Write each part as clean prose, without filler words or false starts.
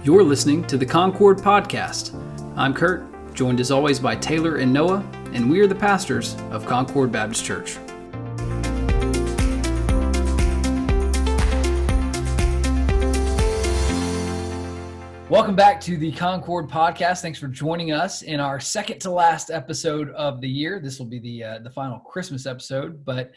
You're listening to the Concord Podcast. I'm Kurt, joined as always by Taylor and Noah, and we are the pastors of Concord Baptist Church. Welcome back to the Concord Podcast. Thanks for joining us in our second to last episode of the year. This will be the final Christmas episode, but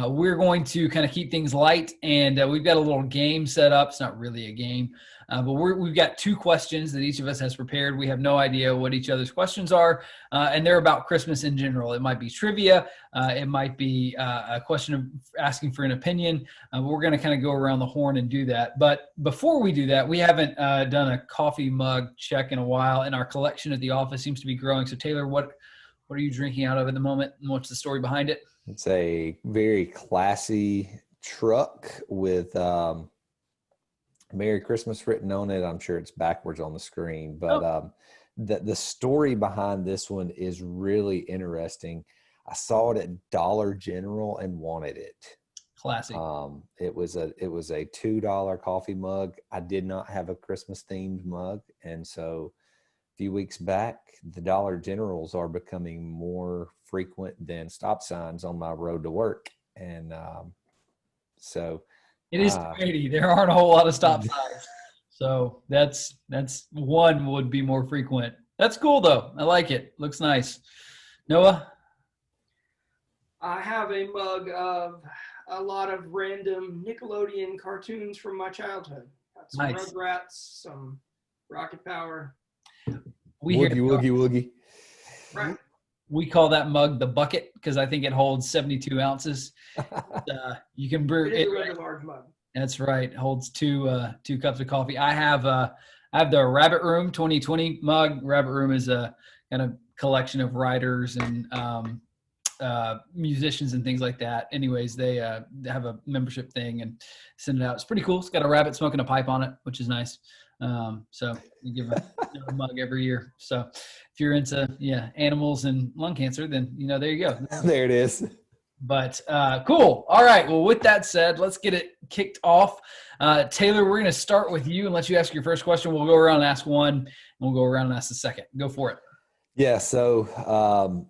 we're going to kind of keep things light, and we've got a little game set up. It's not really a game, but we've got two questions that each of us has prepared. We have no idea what each other's questions are, and they're about Christmas in general. It might be trivia. It might be a question of asking for an opinion. But we're going to kind of go around the horn and do that. But before we do that, we haven't done a coffee mug check in a while, and our collection at the office seems to be growing. So Taylor, what are you drinking out of at the moment, and what's the story behind it? It's a very classy truck with Merry Christmas written on it. I'm sure it's backwards on the screen, but the story behind this one is really interesting. I saw it at Dollar General and wanted it. Classic. It was a $2 coffee mug. I did not have a Christmas themed mug, and so a few weeks back, the Dollar Generals are becoming more frequent than stop signs on my road to work, and so it is 280. There aren't a whole lot of stop signs, so that's one would be more frequent. That's cool though. I like it. Looks nice. Noah? I have a mug of a lot of random Nickelodeon cartoons from my childhood. Got some Nice. Rugrats, some Rocket Power. Woogie. Right. We call that mug the bucket because I think it holds 72 ounces. You can brew It is it. a really large mug. That's right. It holds two cups of coffee. I have the Rabbit Room 2020 mug. Rabbit Room is a kind of collection of writers and musicians and things like that. Anyways, they have a membership thing and send it out. It's pretty cool. It's got a rabbit smoking a pipe on it, which is nice. So you give a mug every year. So if you're into animals and lung cancer, then there you go. There it is. But cool. All right. Well, with that said, let's get it kicked off. Taylor, we're going to start with you and let you ask your first question. We'll go around and ask one, and we'll go around and ask the second. Go for it. Yeah. So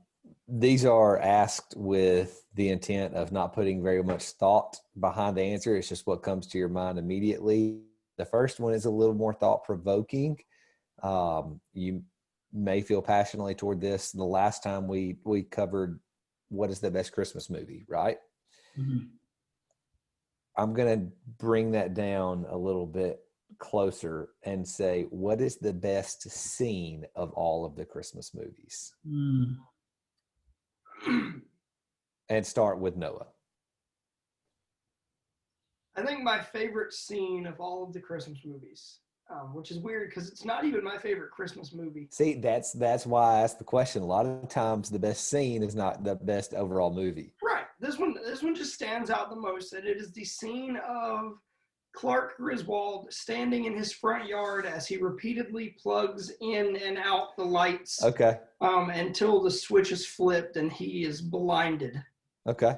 these are asked with the intent of not putting very much thought behind the answer. It's just what comes to your mind immediately. The first one is a little more thought-provoking. You may feel passionately toward this. The last time we covered what is the best Christmas movie, right? Mm-hmm. I'm going to bring that down a little bit closer and say, what is the best scene of all of the Christmas movies? And start with Noah. I think my favorite scene of all of the Christmas movies, which is weird because it's not even my favorite Christmas movie. See, that's why I asked the question. A lot of times the best scene is not the best overall movie. Right. This one just stands out the most. And it is the scene of Clark Griswold standing in his front yard as he repeatedly plugs in and out the lights. Okay. Until the switch is flipped and he is blinded. Okay.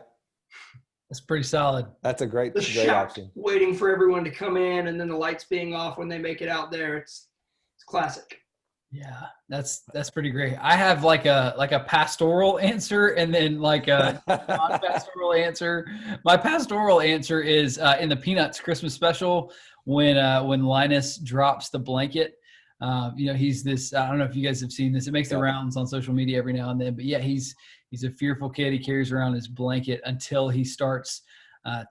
That's pretty solid. That's a great The shout, option. waiting for everyone to come in and then the lights being off when they make it out there. It's classic. Yeah, that's pretty great. I have like a pastoral answer and then like a non-pastoral answer. My pastoral answer is in the Peanuts Christmas special when Linus drops the blanket. He's this. I don't know if you guys have seen this. It makes the rounds on social media every now and then. But yeah, he's a fearful kid. He carries around his blanket until he starts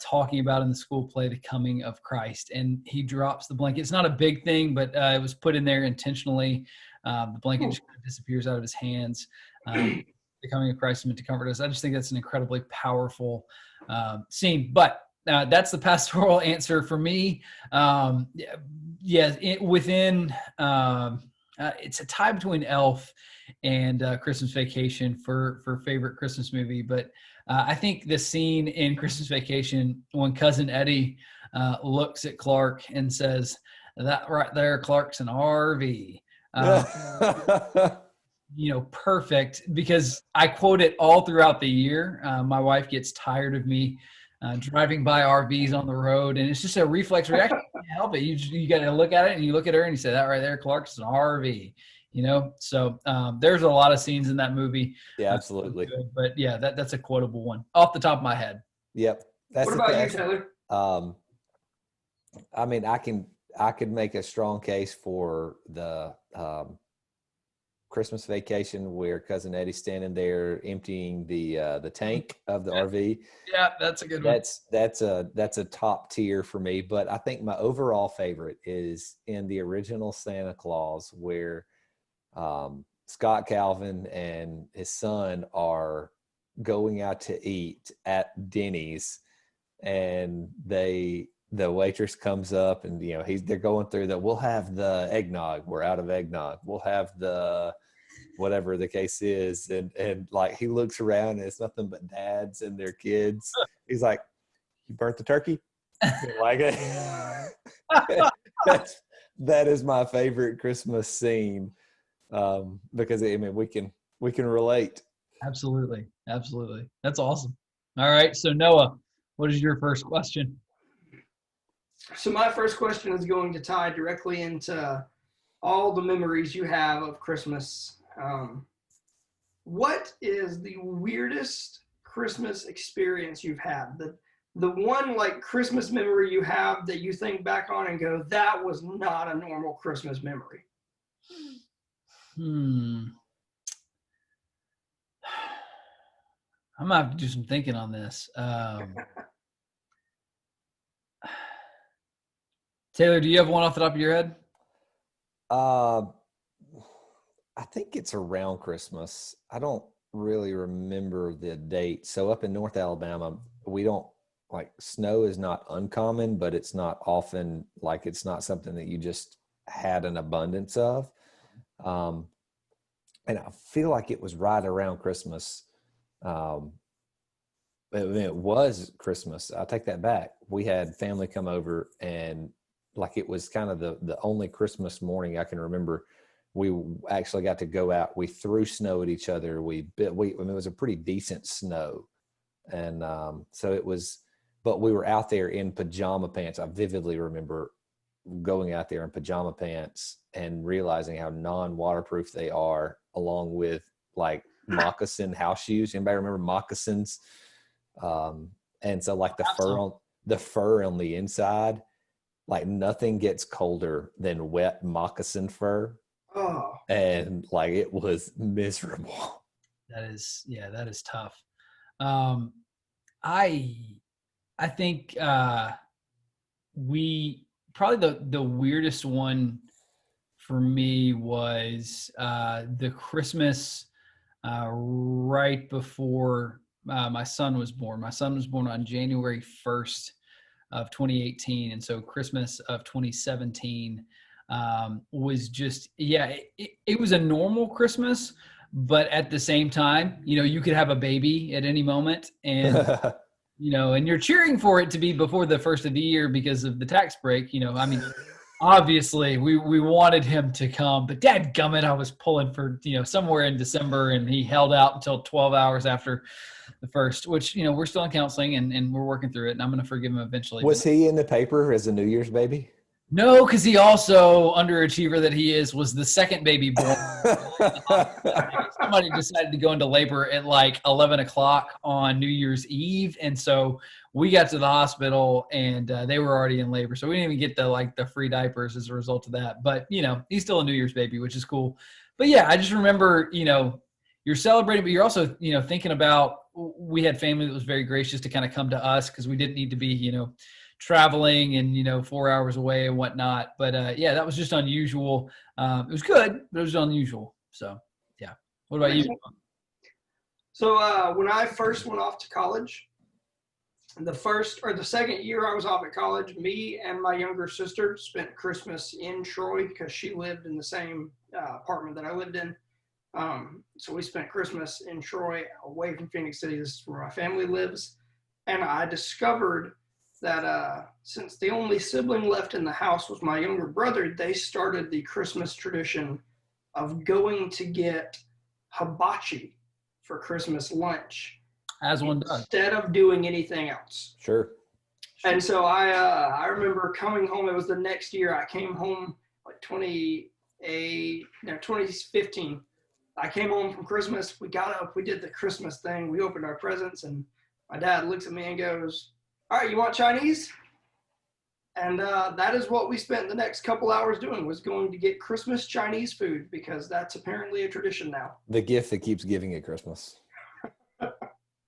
talking about in the school play the coming of Christ, and he drops the blanket. It's not a big thing, but it was put in there intentionally. The blanket just kind of disappears out of his hands. The coming of Christ is meant to comfort us. I just think that's an incredibly powerful scene. But that's the pastoral answer for me. It's a tie between Elf and Christmas Vacation for favorite Christmas movie. But I think the scene in Christmas Vacation when Cousin Eddie looks at Clark and says, "That right there, Clark's an RV." Perfect, because I quote it all throughout the year. My wife gets tired of me driving by RVs on the road, and it's just a reflex reaction. You can't help it. You got to look at it, and you look at her, and you say, "That right there, Clark's an RV." You know, so there's a lot of scenes in that movie. Yeah, absolutely. But yeah, that's a quotable one off the top of my head. Yep. That's What about you, Taylor? I mean, I could make a strong case for the Christmas Vacation where Cousin Eddie's standing there emptying the tank of the RV. Yeah, that's a good one. That's a top tier for me. But I think my overall favorite is in the original Santa Claus, where Scott Calvin and his son are going out to eat at Denny's, and the waitress comes up, and they're going through that. We'll have the eggnog. We're out of eggnog. We'll have the whatever the case is, and like he looks around and it's nothing but dads and their kids. He's like, "You burnt the turkey?" Like it. That is my favorite Christmas scene, because I mean we can relate. Absolutely. That's awesome. All right, so Noah, what is your first question? So my first question is going to tie directly into all the memories you have of Christmas. What is the weirdest Christmas experience you've had? The one like Christmas memory you have that you think back on and go, that was not a normal Christmas memory. I'm gonna have to do some thinking on this. Taylor, do you have one off the top of your head? I think it's around Christmas. I don't really remember the date. So up in North Alabama, we don't snow is not uncommon, but it's not often, it's not something that you just had an abundance of. And I feel like it was right around Christmas. It was Christmas. I'll take that back. We had family come over, and it was kind of the only Christmas morning I can remember. We actually got to go out. We threw snow at each other. It was a pretty decent snow. And so it was, but we were out there in pajama pants. I vividly remember going out there in pajama pants and realizing how non-waterproof they are, along with moccasin house shoes. Anybody remember moccasins? And so the fur on the inside, nothing gets colder than wet moccasin fur. Oh. And it was miserable. That is tough. I think we probably the weirdest one for me was the Christmas right before my son was born. My son was born on January 1st of 2018, and so Christmas of 2017 was just it was a normal Christmas, but at the same time, you could have a baby at any moment, and and you're cheering for it to be before the first of the year because of the tax break. I mean, obviously we wanted him to come, but dadgummit, I was pulling for somewhere in December, and he held out until 12 hours after the first, which we're still in counseling and we're working through it, and I'm going to forgive him eventually. Was he in the paper as a New Year's baby? No, because he also, underachiever that he is, was the second baby born. Somebody decided to go into labor at 11 o'clock on New Year's Eve. And so we got to the hospital, and they were already in labor. So we didn't even get the free diapers as a result of that. But, he's still a New Year's baby, which is cool. But, yeah, I just remember, you're celebrating, but you're also, thinking about, we had family that was very gracious to kind of come to us because we didn't need to be, traveling and 4 hours away and whatnot. But that was just unusual. It was good, but it was unusual. So yeah. What about you? So when I first went off to college, the second year I was off at college, me and my younger sister spent Christmas in Troy because she lived in the same apartment that I lived in. So we spent Christmas in Troy, away from Phoenix City. This is where my family lives. And I discovered that since the only sibling left in the house was my younger brother, they started the Christmas tradition of going to get hibachi for Christmas lunch. As one does. instead of doing anything else. Sure. And so I remember coming home. It was the next year. I came home like 2015. I came home from Christmas. We got up. We did the Christmas thing. We opened our presents, and my dad looks at me and goes, "All right, you want Chinese?" And that is what we spent the next couple hours doing, was going to get Christmas Chinese food, because that's apparently a tradition now. The gift that keeps giving at Christmas.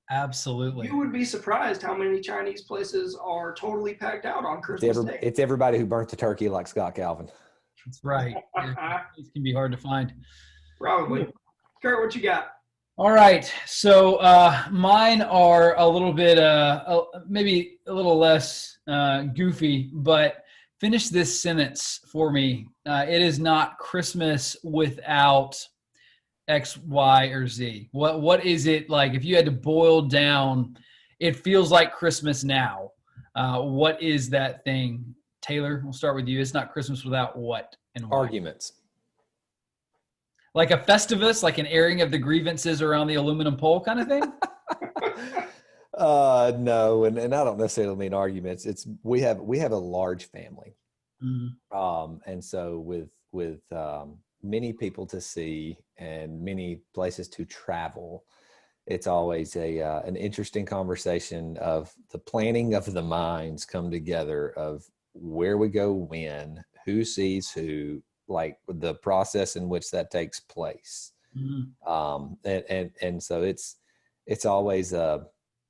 Absolutely. You would be surprised how many Chinese places are totally packed out on Christmas Day. It's everybody who burnt the turkey like Scott Calvin. That's right. It can be hard to find. Probably. Kurt, what you got? All right. So mine are a little bit, maybe a little less goofy, but finish this sentence for me. It is not Christmas without X, Y, or Z. What is it like? If you had to boil down, it feels like Christmas now. What is that thing? Taylor, we'll start with you. It's not Christmas without what and why? Arguments. Like a Festivus, like an airing of the grievances around the aluminum pole kind of thing? No, and I don't necessarily mean arguments. We have a large family. Mm-hmm. And so with many people to see and many places to travel, it's always an interesting conversation of the planning of the minds come together of where we go, when, who sees who, like the process in which that takes place. Mm-hmm. And so it's always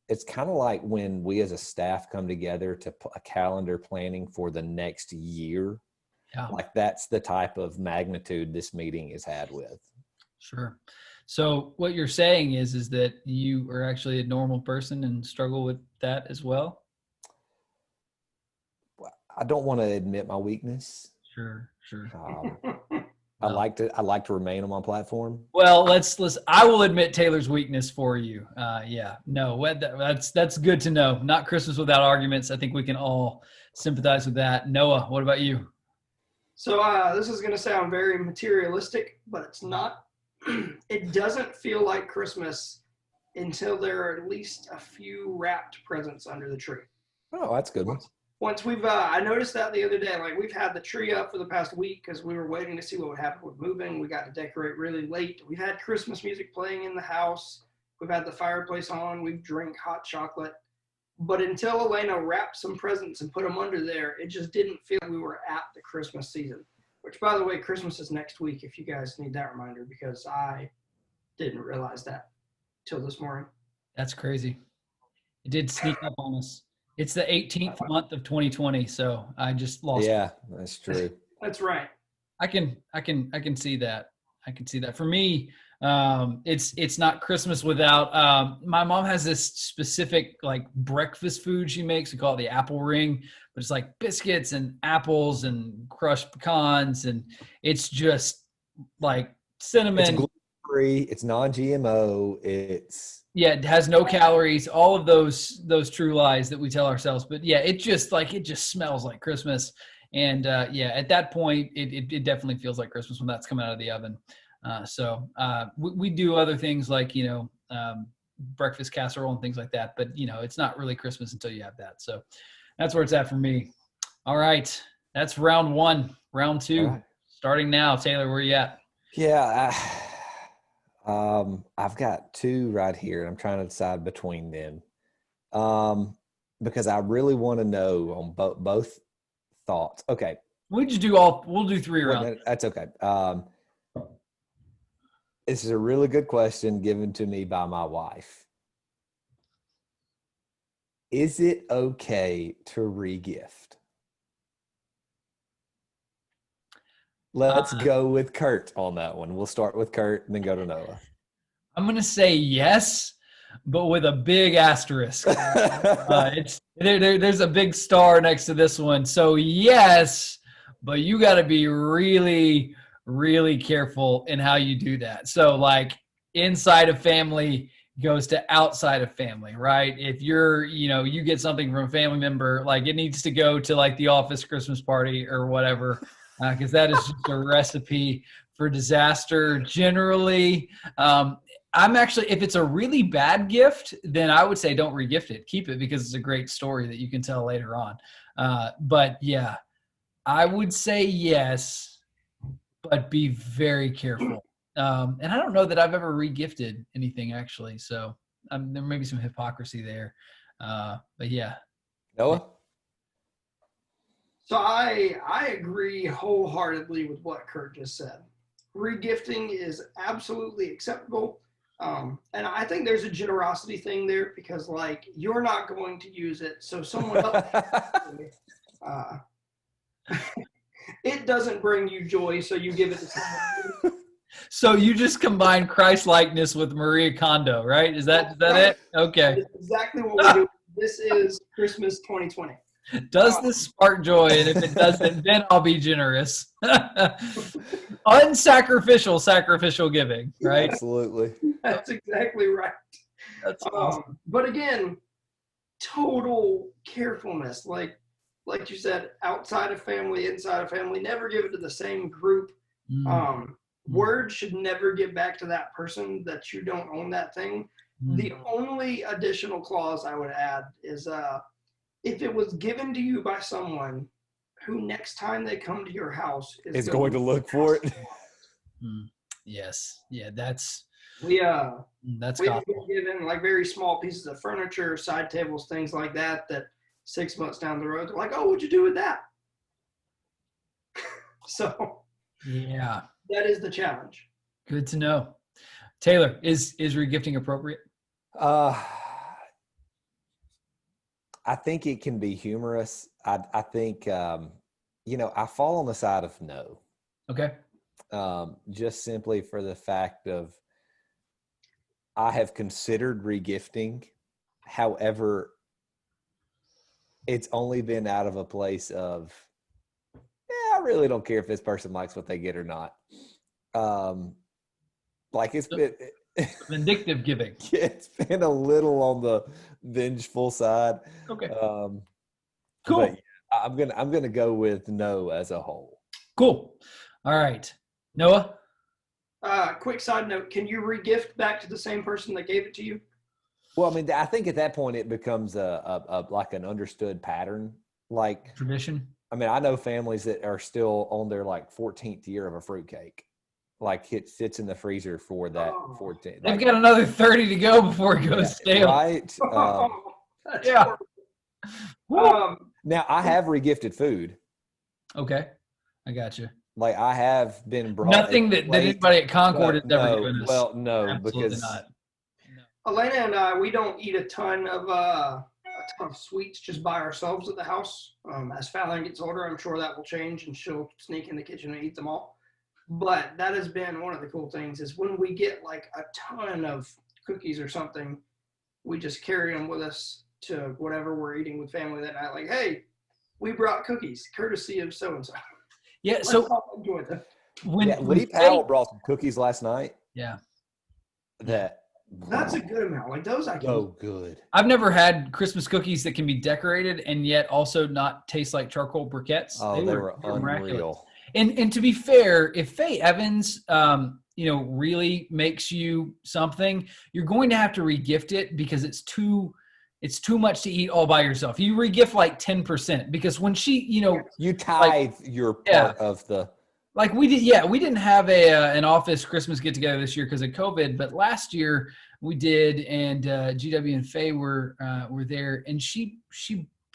it's kind of like when we as a staff come together to a calendar planning for the next year. Yeah. Like that's the type of magnitude this meeting is had with. Sure. So what you're saying is that you are actually a normal person and struggle with that as well? I don't want to admit my weakness. Sure. I like to remain on my platform. Well, let's. I will admit Taylor's weakness for you. That's good to know. Not Christmas without arguments. I think we can all sympathize with that. Noah, what about you? So this is going to sound very materialistic, but it's not. It doesn't feel like Christmas until there are at least a few wrapped presents under the tree. Oh, that's a good one. Once we've, I noticed that the other day, like we've had the tree up for the past week because we were waiting to see what would happen with moving. We got to decorate really late. We've had Christmas music playing in the house. We've had the fireplace on. We've drank hot chocolate. But until Elena wrapped some presents and put them under there, it just didn't feel we were at the Christmas season. Which, by the way, Christmas is next week if you guys need that reminder, because I didn't realize that till this morning. That's crazy. It did sneak up on us. It's the 18th month of 2020, so I just lost. Yeah, that's true. That's right. I can see that. I can see that. For me, it's not Christmas without. My mom has this specific like breakfast food she makes. We call it the apple ring, but it's like biscuits and apples and crushed pecans, and it's just like cinnamon. It's gluten-free. It's non-GMO. It has no calories. All of those true lies that we tell ourselves. But yeah, it just smells like Christmas. And at that point, it definitely feels like Christmas when that's coming out of the oven. So we do other things like, breakfast casserole and things like that. But, it's not really Christmas until you have that. So that's where it's at for me. All right. That's round one. Round two, right. Starting now. Taylor, where you at? Yeah, I've got two right here, and I'm trying to decide between them because I really want to know on both thoughts. Okay. We'll do three rounds. That's okay. This is a really good question given to me by my wife. Is it okay to re-gift? Let's go with Kurt on that one. We'll start with Kurt and then go to Noah. I'm going to say yes, but with a big asterisk. There's a big star next to this one. So yes, but you got to be really, really careful in how you do that. So like inside of family goes to outside of family, right? If you're, you get something from a family member, like it needs to go to like the office Christmas party or whatever. Because that is just a recipe for disaster. Generally, I'm actually, if it's a really bad gift, then I would say don't regift it. Keep it because it's a great story that you can tell later on. But yeah, I would say yes, but be very careful. And I don't know that I've ever regifted anything actually. So there may be some hypocrisy there. But yeah. Noah? So I agree wholeheartedly with what Kurt just said. Regifting is absolutely acceptable. And I think there's a generosity thing there because like you're not going to use it. So someone else, it doesn't bring you joy. So you give it to someone. So you just combine Christ likeness with Maria Kondo, right? Is that it? Okay. That's exactly what we're doing. This is Christmas 2020. Does this spark joy? And if it doesn't, then I'll be generous. Unsacrificial, sacrificial giving, right? Absolutely. That's exactly right. That's awesome. But again, total carefulness. Like you said, outside of family, inside of family, never give it to the same group. Words should never get back to that person that you don't own that thing. The only additional clause I would add is if it was given to you by someone who next time they come to your house is going to look for it. Yes. Yeah, that's we've gospel. been given like very small pieces of furniture, side tables, things like that 6 months down the road, they're like, oh, what'd you do with that? So yeah, that is the challenge. Good to know. Taylor, is regifting appropriate? I think it can be humorous. I think, I fall on the side of no. Okay. Just simply for the fact of I have considered regifting. However, it's only been out of a place of, I really don't care if this person likes what they get or not. It's been vindictive giving. It's been a little on the vengeful side. Okay. Cool. But I'm gonna go with no as a whole. Cool. All right, Noah. Quick side note: can you regift back to the same person that gave it to you? Well, I mean, I think at that point it becomes a like an understood pattern, like Tradition. I mean, I know families that are still on their like 14th year of a fruitcake. Like it sits in the freezer for that 14th. They've got another 30 to go before it goes stale. Right. Yeah. Now I have regifted food. Okay. I got you. Like I have been brought nothing that anybody at Concord has ever given us. Well, no, absolutely because not. No. Elena and I, we don't eat a ton of sweets just by ourselves at the house. As Fallon gets older, I'm sure that will change, and she'll sneak in the kitchen and eat them all. But that has been one of the cool things is when we get like a ton of cookies or something, we just carry them with us to whatever we're eating with family that night. Like, hey, we brought cookies, courtesy of so and so. Yeah. So enjoy them. Lee Powell brought some cookies last night. Yeah. That's a good amount. Like those, I can. Oh, good. I've never had Christmas cookies that can be decorated and yet also not taste like charcoal briquettes. Oh, they were unreal. Miraculous. And to be fair, if Faye Evans, really makes you something, you're going to have to regift it because it's too much to eat all by yourself. You regift like 10% because when she, you tithe your part of the. Like we did, yeah. We didn't have an office Christmas get together this year because of COVID, but last year we did, and GW and Faye were there, and she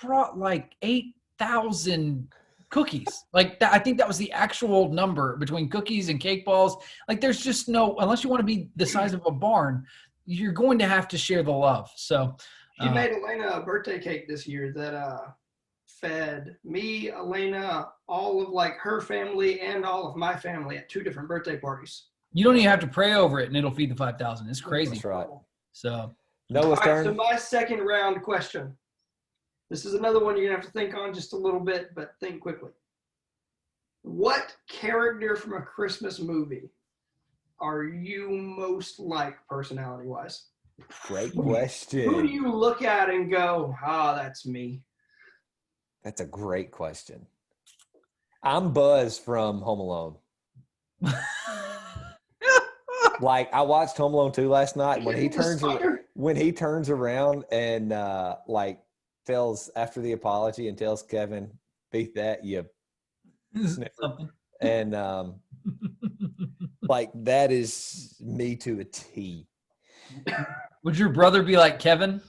brought like 8,000 cookies. Like that, I think that was the actual number between cookies and cake balls. Like there's just no, unless you want to be the size of a barn, you're going to have to share the love. So she made Elena a birthday cake this year that fed me, Elena, all of like her family and all of my family at 2 different birthday parties. You don't even have to pray over it and it'll feed the 5,000. It's crazy. That's right. So Noah's turn. So my second round question. This is another one you're gonna have to think on just a little bit, but think quickly. What character from a Christmas movie are you most like personality-wise? Great question. Who do you look at and go, that's me? That's a great question. I'm Buzz from Home Alone. Like I watched Home Alone 2 last night. When he The turns spider. when he turns around and like tells after the apology and tells Kevin, "Beat that, you sniffer," Something. and like that is me to a T. Would your brother be like Kevin?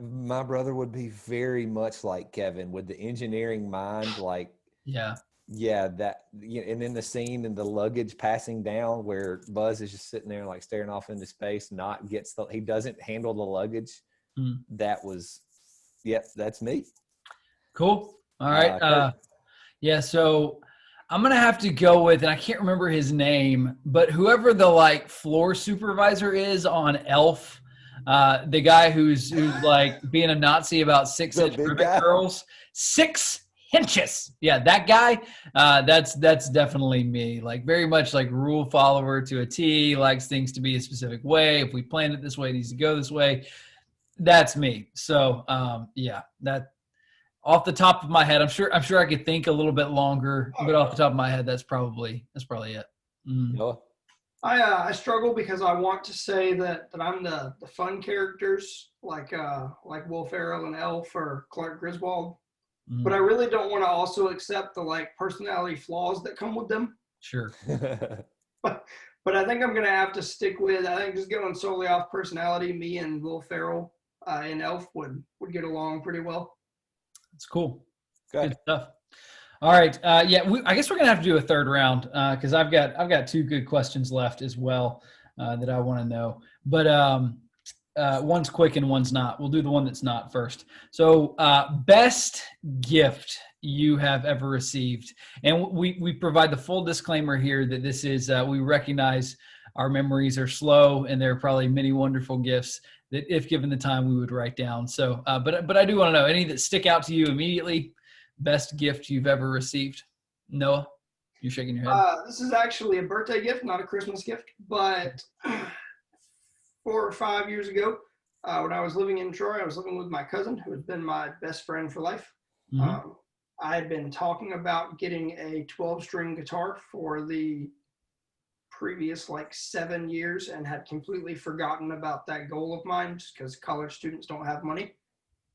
My brother would be very much like Kevin with the engineering mind. Like, Yeah. yeah, that. Yeah, and then the scene and the luggage passing down where Buzz is just sitting there like staring off into space, he doesn't handle the luggage. Mm. That was, yep, that's me. Cool. All right. Kurt. Yeah. So I'm gonna have to go with, and I can't remember his name, but whoever the like floor supervisor is on Elf, the guy who's like being a Nazi about 6-inch big ribbit guy? girls, 6 inches. Yeah, that guy. That's definitely me. Like very much like rule follower to a T. Likes things to be a specific way. If we plan it this way, it needs to go this way. That's me. So yeah, that. Off the top of my head, I'm sure I could think a little bit longer, but off the top of my head, that's probably it. Mm. Noah? I struggle because I want to say that I'm the fun characters like Will Ferrell and Elf or Clark Griswold, Mm. but I really don't want to also accept the like personality flaws that come with them. Sure. But I think I'm gonna have to stick with. I think just going solely off personality, me and Will Ferrell and Elf would get along pretty well. That's cool. Good. Good stuff. All right. Yeah, I guess we're gonna have to do a third round because I've got 2 good questions left as well that I want to know. But one's quick and one's not. We'll do the one that's not first. So, best gift you have ever received, and we provide the full disclaimer here that this is we recognize our memories are slow and there are probably many wonderful gifts that if given the time we would write down. So, but I do want to know any that stick out to you immediately. Best gift you've ever received. Noah, you're shaking your head. This is actually a birthday gift, not a Christmas gift. But 4 or 5 years ago, when I was living in Troy, I was living with my cousin, who had been my best friend for life. Mm-hmm. I had been talking about getting a 12-string guitar for the previous like 7 years and had completely forgotten about that goal of mine just because college students don't have money.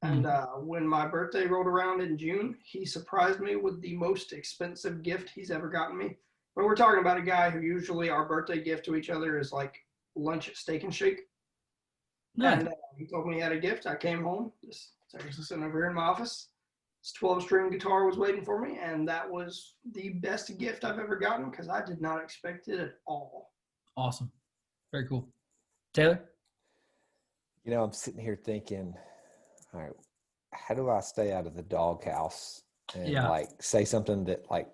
And when my birthday rolled around in June, he surprised me with the most expensive gift he's ever gotten me. But we're talking about a guy who usually our birthday gift to each other is like lunch at Steak and Shake. Nice. And he told me he had a gift. I came home, just sitting over here in my office. This 12-string guitar was waiting for me, and that was the best gift I've ever gotten because I did not expect it at all. Awesome. Very cool. Taylor? You know, I'm sitting here thinking, all right, how do I stay out of the doghouse and like say something that like,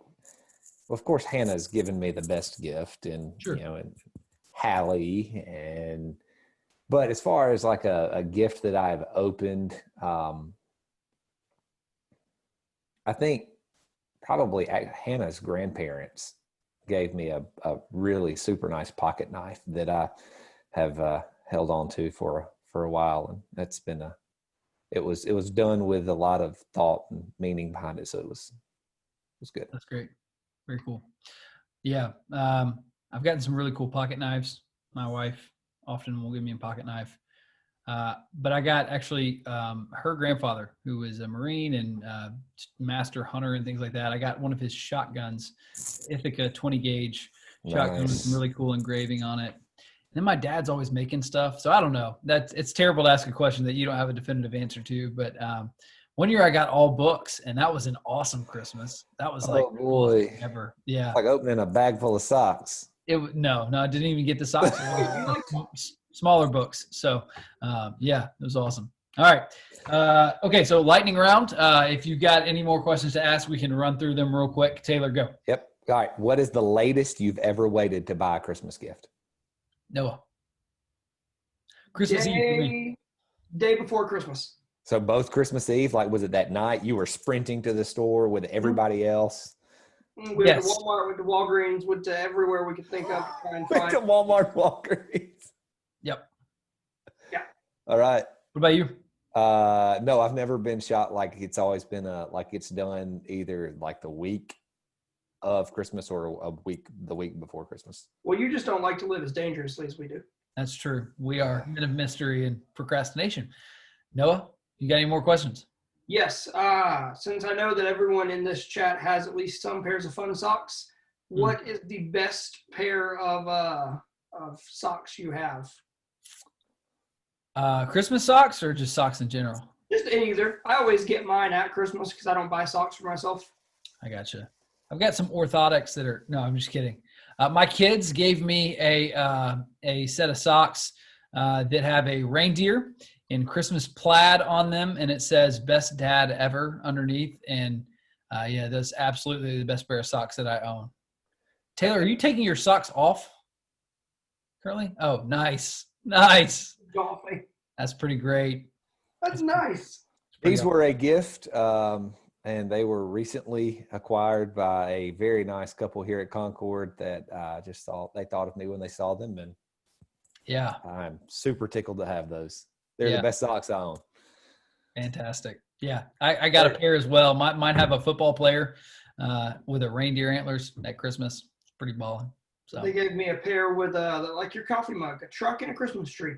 well, of course, Hannah's given me the best gift and, Sure. you know, and Hallie but as far as like a gift that I've opened, I think probably Hannah's grandparents gave me a really super nice pocket knife that I have held on to for a while, and that's been it was done with a lot of thought and meaning behind it, so it was good. That's great. Very cool. Yeah, I've gotten some really cool pocket knives. My wife often will give me a pocket knife. But I got actually her grandfather, who was a Marine and master hunter and things like that. I got one of his shotguns, Ithaca 20 gauge shotgun with some really cool engraving on it. And then my dad's always making stuff. So I don't know. It's terrible to ask a question that you don't have a definitive answer to. But one year I got all books, and that was an awesome Christmas. That was like boy, ever. Yeah. Like opening a bag full of socks. No, I didn't even get the socks. Smaller books. So, yeah, it was awesome. All right. Okay, so lightning round. If you've got any more questions to ask, we can run through them real quick. Taylor, go. Yep. All right. What is the latest you've ever waited to buy a Christmas gift? Noah. Christmas Eve for me. Day before Christmas. So both Christmas Eve, like was it that night you were sprinting to the store with everybody else? We went to Walmart, went to Walgreens, went to everywhere we could think of. Went to Walmart, Walgreens. Yep. Yeah. All right. What about you? No, I've never been shot like it's always been like it's done either like the week of Christmas or the week before Christmas. Well, you just don't like to live as dangerously as we do. That's true. We are men of mystery and procrastination. Noah, you got any more questions? Yes. Since I know that everyone in this chat has at least some pairs of fun socks, what is the best pair of socks you have? Christmas socks or just socks in general? Just either. I always get mine at Christmas because I don't buy socks for myself. I gotcha. I've got some orthotics that are, no, I'm just kidding. My kids gave me a set of socks that have a reindeer in Christmas plaid on them, and it says "Best Dad Ever" underneath. And yeah, that's absolutely the best pair of socks that I own. Taylor, are you taking your socks off currently? Oh, nice. Golfing. That's pretty great. That's nice. These were a gift, and they were recently acquired by a very nice couple here at Concord that they thought of me when they saw them, and yeah, I'm super tickled to have those. They're the best socks I own. Fantastic. Yeah, I got a pair as well. Mine have a football player with a reindeer antlers at Christmas. It's pretty ballin'. So they gave me a pair with like your coffee mug, a truck, and a Christmas tree.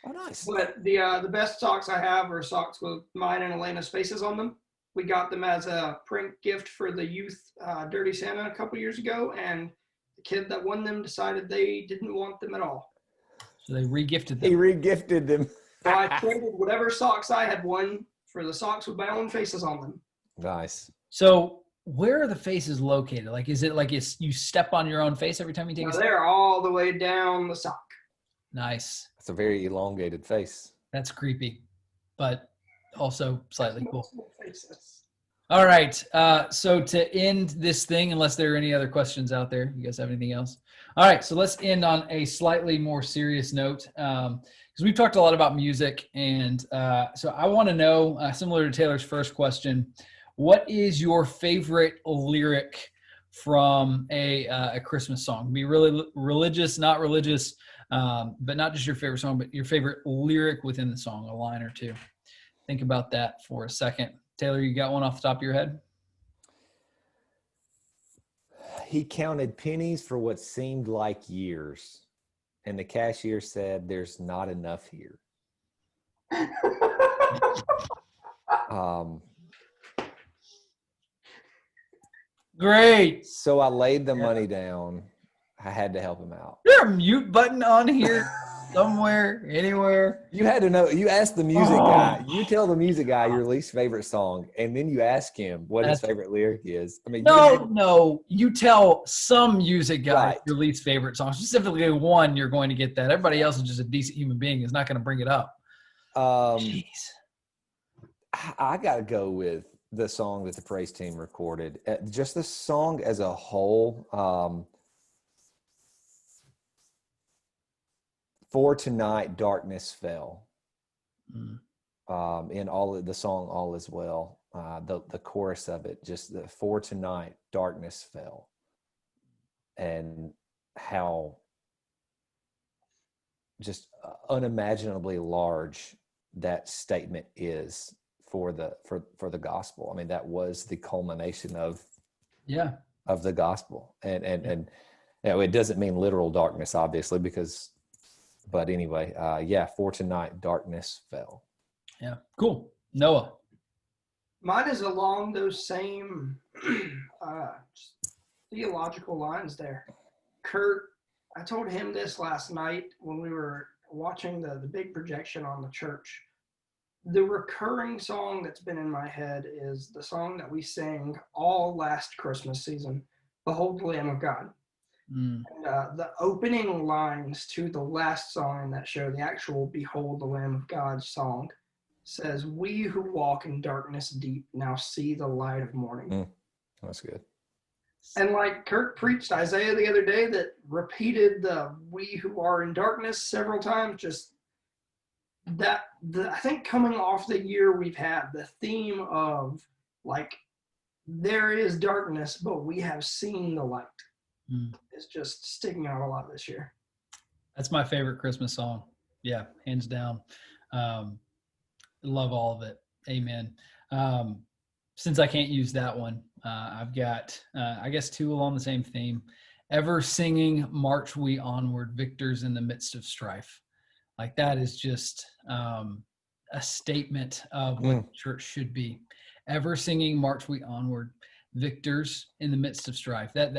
Oh, nice. But the best socks I have are socks with mine and Elena's faces on them. We got them as a prank gift for the youth Dirty Santa a couple years ago, and the kid that won them decided they didn't want them at all. So they regifted them. He regifted them. So I traded whatever socks I had won for the socks with my own faces on them. Nice. So where are the faces located? Like, is it like you step on your own face every time you take a step? They're all the way down the sock. Nice. It's a very elongated face. That's creepy, but also slightly cool. Faces. All right. So to end this thing, unless there are any other questions out there, you guys have anything else? All right. So let's end on a slightly more serious note, because we've talked a lot about music. And so I want to know, similar to Taylor's first question, what is your favorite lyric from a Christmas song? Be really religious, not religious, but not just your favorite song, but your favorite lyric within the song, a line or two. Think about that for a second. Taylor, you got one off the top of your head? He counted pennies for what seemed like years, and the cashier said, "There's not enough here." Great. So I laid the money down. I had to help him out. Is there a mute button on here somewhere, anywhere? You had to know. You asked the music guy. You tell the music guy your least favorite song, and then you ask him what his favorite lyric is. I mean, no. You tell some music guy Right. your least favorite song. Specifically one, you're going to get that. Everybody else is just a decent human being. Is not going to bring it up. Jeez. I got to go with the song that the praise team recorded. Just the song as a whole. For tonight, darkness fell. In all of the song, all is well. The chorus of it, just the for tonight, darkness fell, and how just unimaginably large that statement is for the gospel. I mean, that was the culmination of the gospel, and you know, it doesn't mean literal darkness, obviously, but anyway, for tonight, darkness fell. Yeah, cool. Noah. Mine is along those same theological lines there. Kurt, I told him this last night when we were watching the big projection on the church. The recurring song that's been in my head is the song that we sang all last Christmas season, Behold the Lamb of God. And the opening lines to the last song in that show, the actual Behold the Lamb of God song, says, "We who walk in darkness deep now see the light of morning." That's good. And like Kurt preached Isaiah the other day that repeated the "we who are in darkness" several times, just that, I think coming off the year we've had, the theme of like, there is darkness, but we have seen the light. Is just sticking out a lot this year. That's my favorite Christmas song. Yeah, hands down. Love all of it. Amen. since I can't use that one, I've got, I guess, two along the same theme. Ever singing, march we onward, victors in the midst of strife. Like that is just a statement of what the church should be. Ever singing, march we onward, victors in the midst of strife. That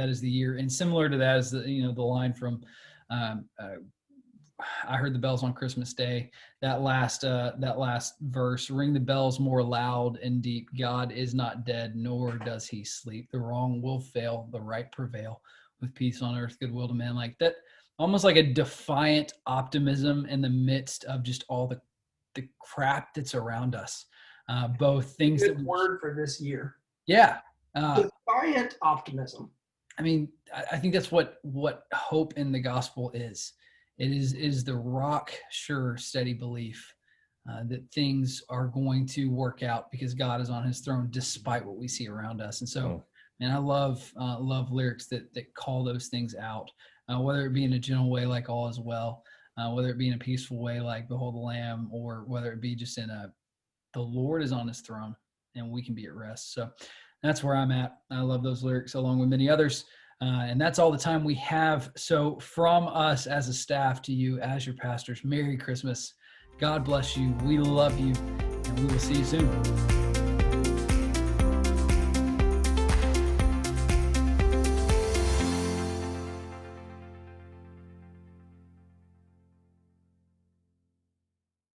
is the year. And similar to that is the line from I heard the bells on Christmas Day. That last verse, ring the bells more loud and deep. God is not dead, nor does he sleep. The wrong will fail, the right prevail. With peace on earth, goodwill to men. Like that, almost like a defiant optimism in the midst of just all the crap that's around us. Both things. Good word for this year. Yeah. Defiant optimism. I mean, I think that's what hope in the gospel is. It is the rock sure steady belief that things are going to work out because God is on his throne despite what we see around us. And so, man, I love lyrics that call those things out, whether it be in a gentle way like all is well, whether it be in a peaceful way like behold the Lamb, or whether it be just in the Lord is on his throne and we can be at rest. So that's where I'm at. I love those lyrics along with many others. And that's all the time we have. So from us as a staff to you as your pastors, Merry Christmas. God bless you. We love you. And we will see you soon.